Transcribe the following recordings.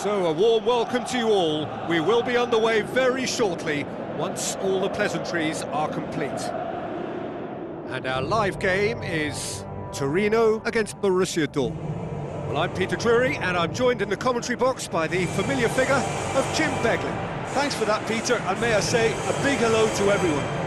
So, a warm welcome to you all. We will be underway very shortly, once all the pleasantries are complete. And our live game is Torino against Borussia Dortmund. Well, I'm Peter Drury, and I'm joined in the commentary box by the familiar figure of Jim Beglin. Thanks for that, Peter, and may I say a big hello to everyone.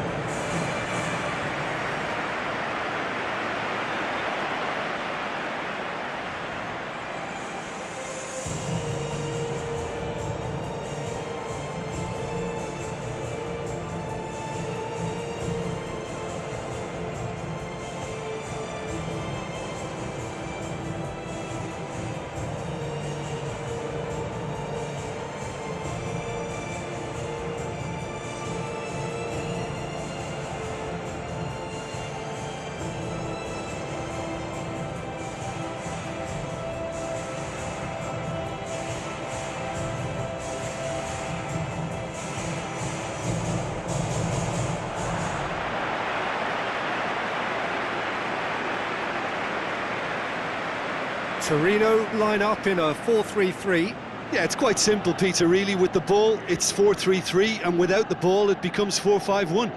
Torino line up in a 4-3-3. Yeah, it's quite simple, Peter, really. With the ball, it's 4-3-3, and without the ball, it becomes 4-5-1.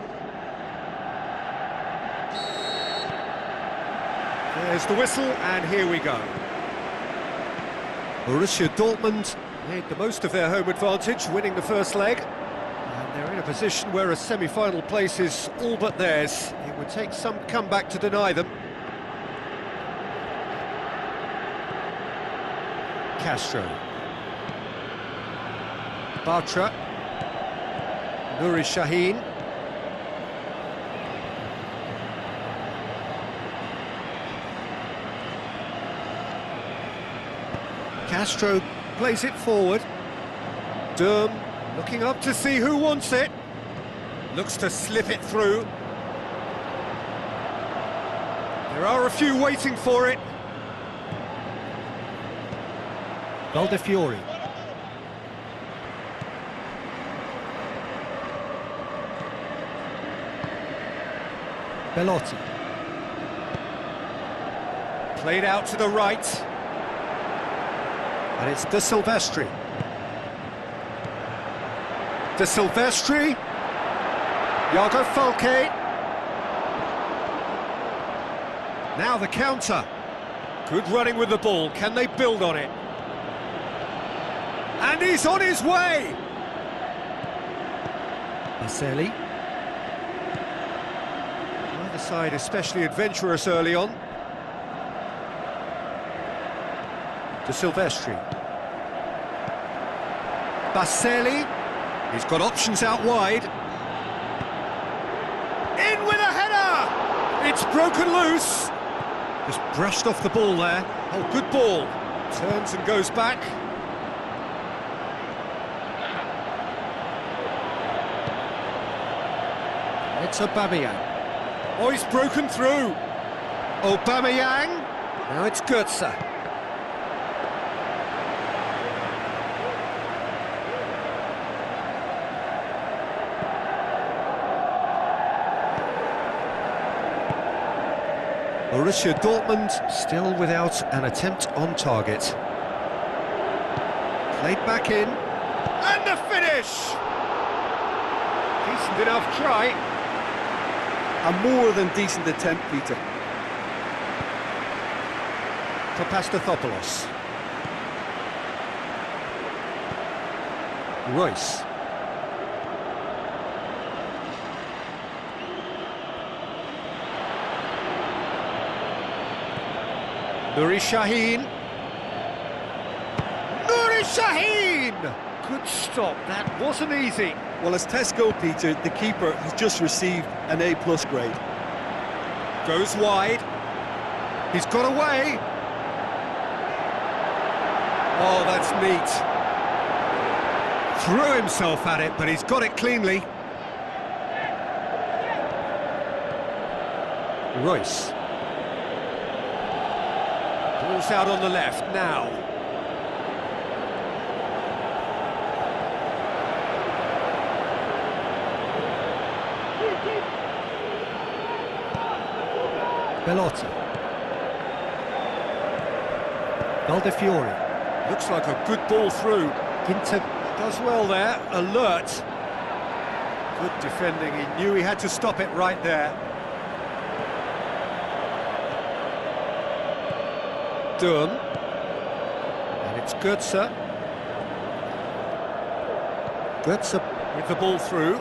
There's the whistle, and here we go. Borussia Dortmund made the most of their home advantage, winning the first leg. And they're in a position where a semi-final place is all but theirs. It would take some comeback to deny them. Castro. Bartra. Nuri Sahin. Castro plays it forward. Durm looking up to see who wants it. Looks to slip it through. There are a few waiting for it. Valdefiori. Belotti. Played out to the right. And it's De Silvestri. De Silvestri. Jago Falque. Now the counter. Good running with the ball. Can they build on it? And he's on his way! Marcelli. Either side especially adventurous early on. De Silvestri. Baselli. He's got options out wide. In with a header! It's broken loose. Just brushed off the ball there. Oh, good ball. Turns and goes back. It's Aubameyang. Oh, he's broken through. Aubameyang. Now it's Goetze. Borussia Dortmund still without an attempt on target. Played back in. And the finish! Decent enough try. A more than decent attempt, Peter. Papastathopoulos. Royce. Nuri Sahin. Nuri Sahin! Good stop, that wasn't easy. Well, as Tesco, Peter, the keeper has just received an A+ grade. Goes wide. He's got away. Oh, that's neat. Threw himself at it, but he's got it cleanly. Royce. Ball's out on the left now. Belotti. Valdefiori. Looks like a good ball through. Ginter does well there, alert. Good defending, he knew he had to stop it right there. Durham. And it's Götze. Götze with the ball through.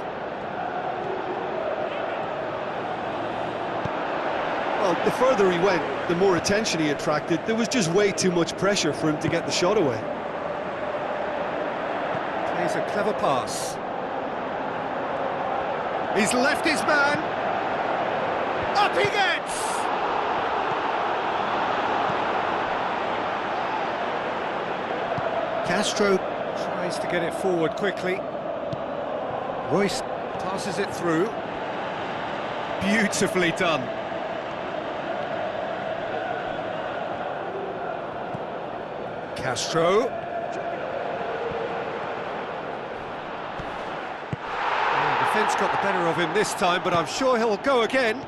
Well, the further he went, the more attention he attracted. There was just way too much pressure for him to get the shot away. Plays a clever pass. He's left his man. Up he gets! Castro tries to get it forward quickly. Royce passes it through. Beautifully done. Castro. The defence got the better of him this time, but I'm sure he'll go again.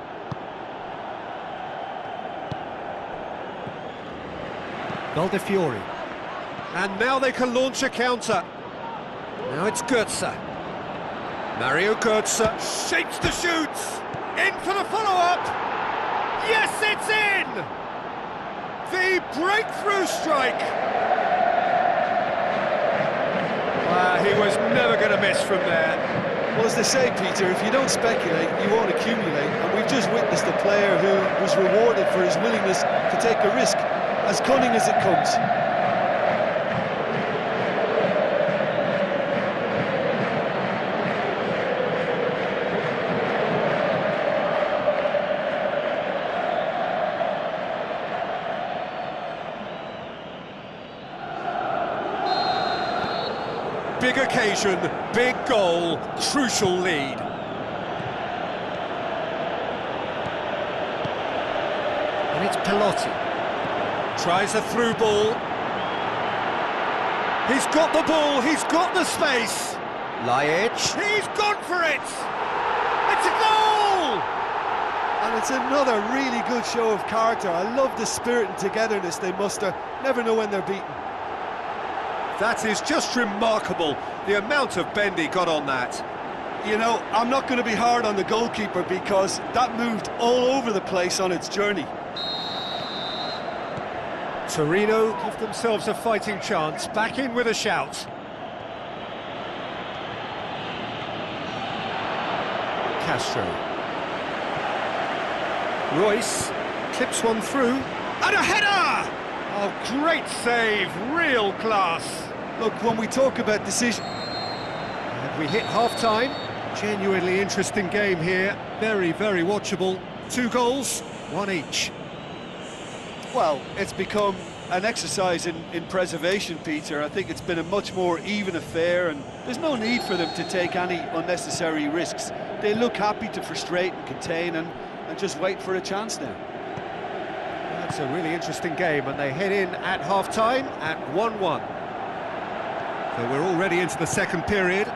Valdefiori. And now they can launch a counter. Now it's Götze. Mario Götze shapes the shoots. In for the follow-up. Yes, it's in! The breakthrough strike. He was never going to miss from there. Well, as they say, Peter, if you don't speculate, you won't accumulate. And we've just witnessed a player who was rewarded for his willingness to take a risk, as cunning as it comes. Big occasion, big goal, crucial lead. And it's Pelotti. Tries a through ball. He's got the ball, he's got the space. Laic. He's gone for it! It's a goal! And it's another really good show of character. I love the spirit and togetherness they muster. Never know when they're beaten. That is just remarkable, the amount of bend he got on that. You know, I'm not going to be hard on the goalkeeper because that moved all over the place on its journey. Torino give themselves a fighting chance, back in with a shout. Castro. Royce clips one through, and a header! Oh, great save, real class. Look, when we talk about decision... And we hit half-time. Genuinely interesting game here. Very, very watchable. 2 goals, 1 each. Well, it's become an exercise in preservation, Peter. I think it's been a much more even affair, and there's no need for them to take any unnecessary risks. They look happy to frustrate and contain and just wait for a chance now. That's a really interesting game, and they head in at half-time at 1-1. So we're already into the second period.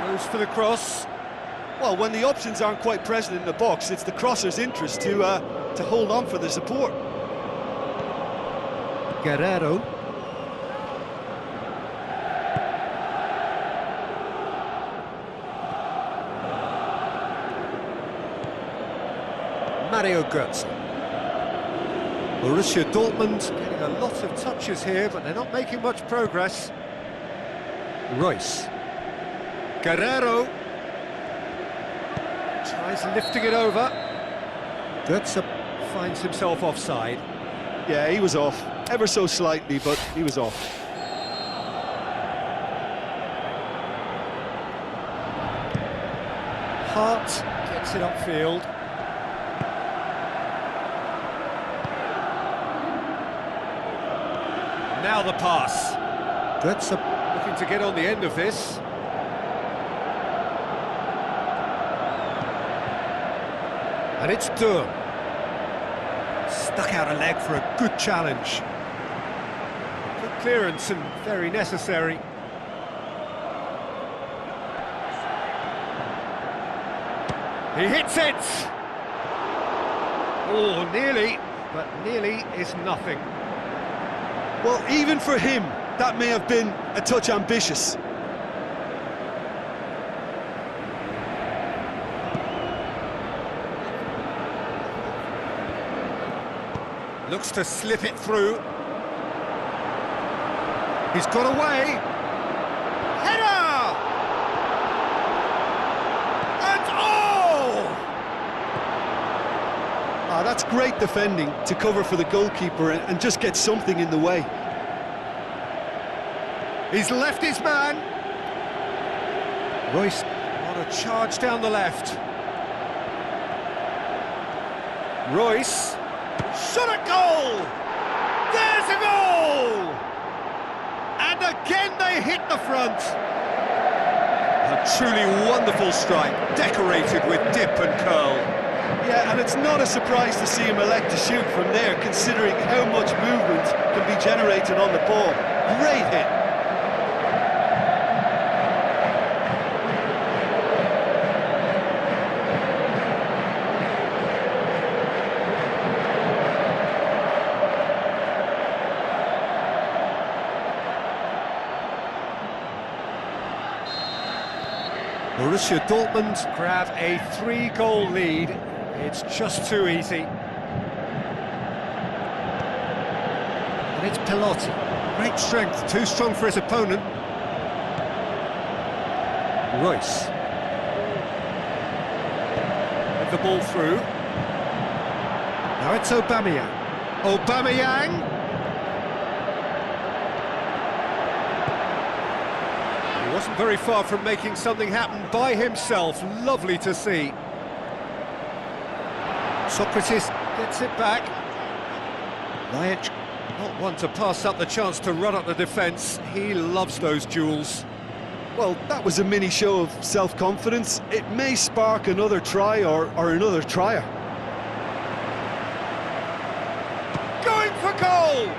Goes for the cross. Well, when the options aren't quite present in the box, it's the crosser's interest to hold on for the support. Guerrero. Mario Götze. Borussia Dortmund getting a lot of touches here, but they're not making much progress. Royce. Guerrero. Tries lifting it over. Götze finds himself offside. Yeah, he was off. Ever so slightly, but he was off. Hart gets it upfield. Now the pass. Götze looking to get on the end of this. And it's Durham. Stuck out a leg for a good challenge. Good clearance and very necessary. He hits it! Oh, nearly, but nearly is nothing. Well, even for him, that may have been a touch ambitious. Looks to slip it through. He's got away. Header! And oh! Ah, that's great defending to cover for the goalkeeper and just get something in the way. He's left his man. Royce on a charge down the left. Royce. Shot at goal! There's a goal! And again they hit the front. A truly wonderful strike, decorated with dip and curl. Yeah, and it's not a surprise to see him elect to shoot from there, considering how much movement can be generated on the ball. Great hit. Borussia Dortmund grab a 3-goal lead. It's just too easy. And it's Pelotti. Great strength, too strong for his opponent. Royce. With the ball through. Now it's Aubameyang. Aubameyang! He wasn't very far from making something happen by himself. Lovely to see. Socrates gets it back. Lajic, not one to pass up the chance to run up the defence. He loves those duels. Well, that was a mini show of self-confidence. It may spark another try or another trier. Going for goal!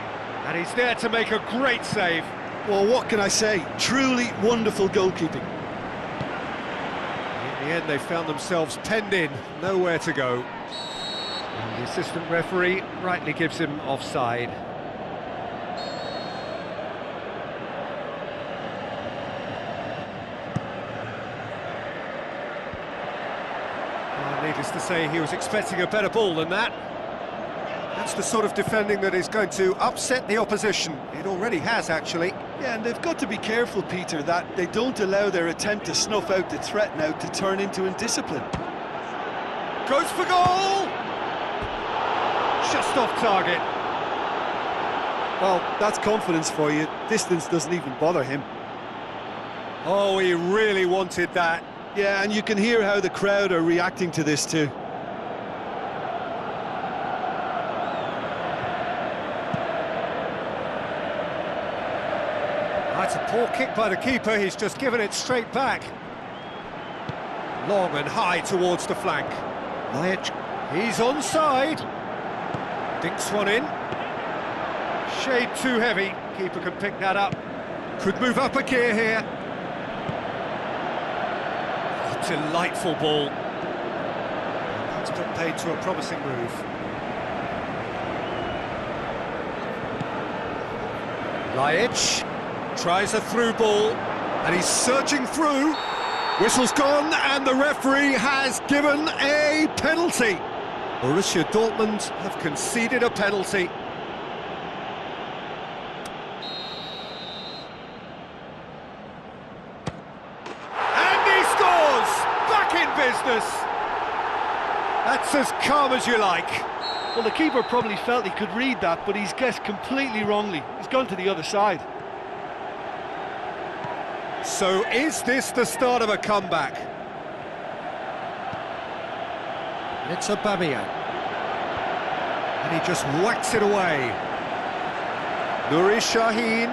And he's there to make a great save. Well, what can I say? Truly wonderful goalkeeping. In the end, they found themselves penned in, nowhere to go. And the assistant referee rightly gives him offside. Well, needless to say, he was expecting a better ball than that. That's the sort of defending that is going to upset the opposition. It already has, actually. Yeah, and they've got to be careful, Peter, that they don't allow their attempt to snuff out the threat now to turn into indiscipline. Goes for goal! Just off target. Well, that's confidence for you. Distance doesn't even bother him. Oh, he really wanted that. Yeah, and you can hear how the crowd are reacting to this too. That's a poor kick by the keeper. He's just given it straight back. Long and high towards the flank. Lajic, he's onside. Dinks one in. Shade too heavy. Keeper can pick that up. Could move up a gear here. Oh, delightful ball. That's been paid to a promising move. Lajic tries a through ball, and he's surging through. Whistle's gone, and the referee has given a penalty. Borussia Dortmund have conceded a penalty. And he scores! Back in business! That's as calm as you like. Well, the keeper probably felt he could read that, but he's guessed completely wrongly. He's gone to the other side. So is this the start of a comeback? It's Aubameyang. And he just whacks it away. Nuri Sahin.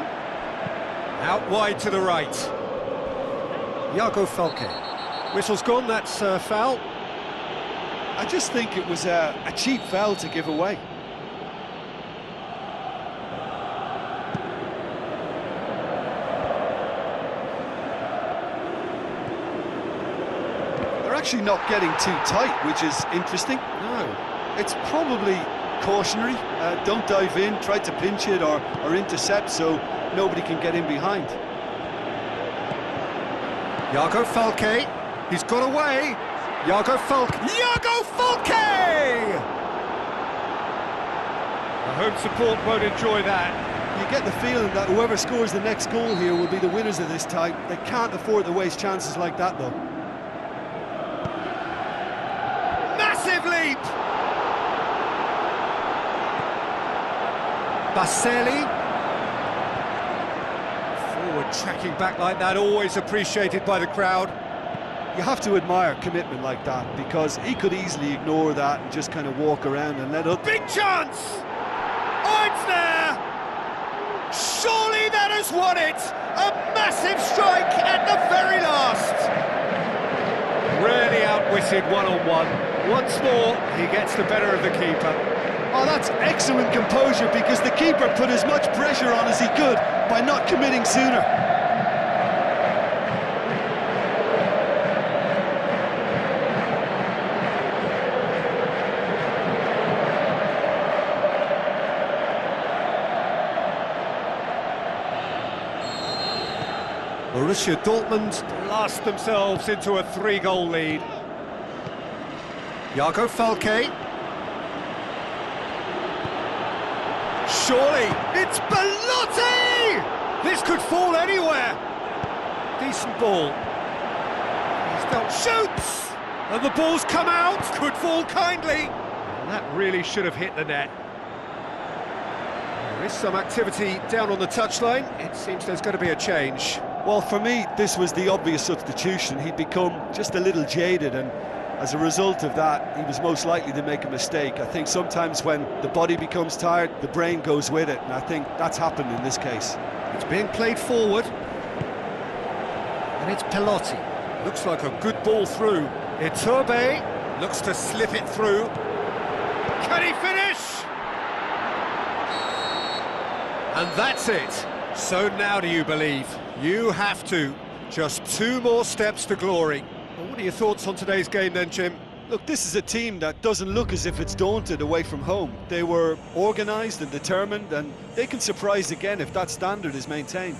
Out wide to the right. Iago Falque. Whistle's gone, that's a foul. I just think it was a cheap foul to give away. They're actually not getting too tight, which is interesting. No. It's probably cautionary. Don't dive in, try to pinch it or intercept so nobody can get in behind. Iago Falque, he's got away. Iago Falque! The home support won't enjoy that. You get the feeling that whoever scores the next goal here will be the winners of this tie. They can't afford to waste chances like that, though. Massive leap! Baselli. Forward tracking back like that, always appreciated by the crowd. You have to admire commitment like that, because he could easily ignore that and just kind of walk around and let up. Big chance! Oh, it's there! Surely that has won it! A massive strike at the very last! Really outwitted one-on-one. Once more, he gets the better of the keeper. Oh, that's excellent composure, because the keeper put as much pressure on as he could by not committing sooner. Borussia Dortmund blast themselves into a 3-goal lead. Iago Falque. Surely, it's Belotti! This could fall anywhere. Decent ball. He's dealt, shoots! And the ball's come out, could fall kindly. And that really should have hit the net. There is some activity down on the touchline. It seems there's going to be a change. Well, for me, this was the obvious substitution. He'd become just a little jaded, and as a result of that, he was most likely to make a mistake. I think sometimes when the body becomes tired, the brain goes with it, and I think that's happened in this case. It's being played forward. And it's Belotti. Looks like a good ball through. Iturbe looks to slip it through. Can he finish? And that's it. So now do you believe? You have to. Just 2 more steps to glory. Well, what are your thoughts on today's game then, Jim? Look, this is a team that doesn't look as if it's daunted away from home. They were organised and determined, and they can surprise again if that standard is maintained.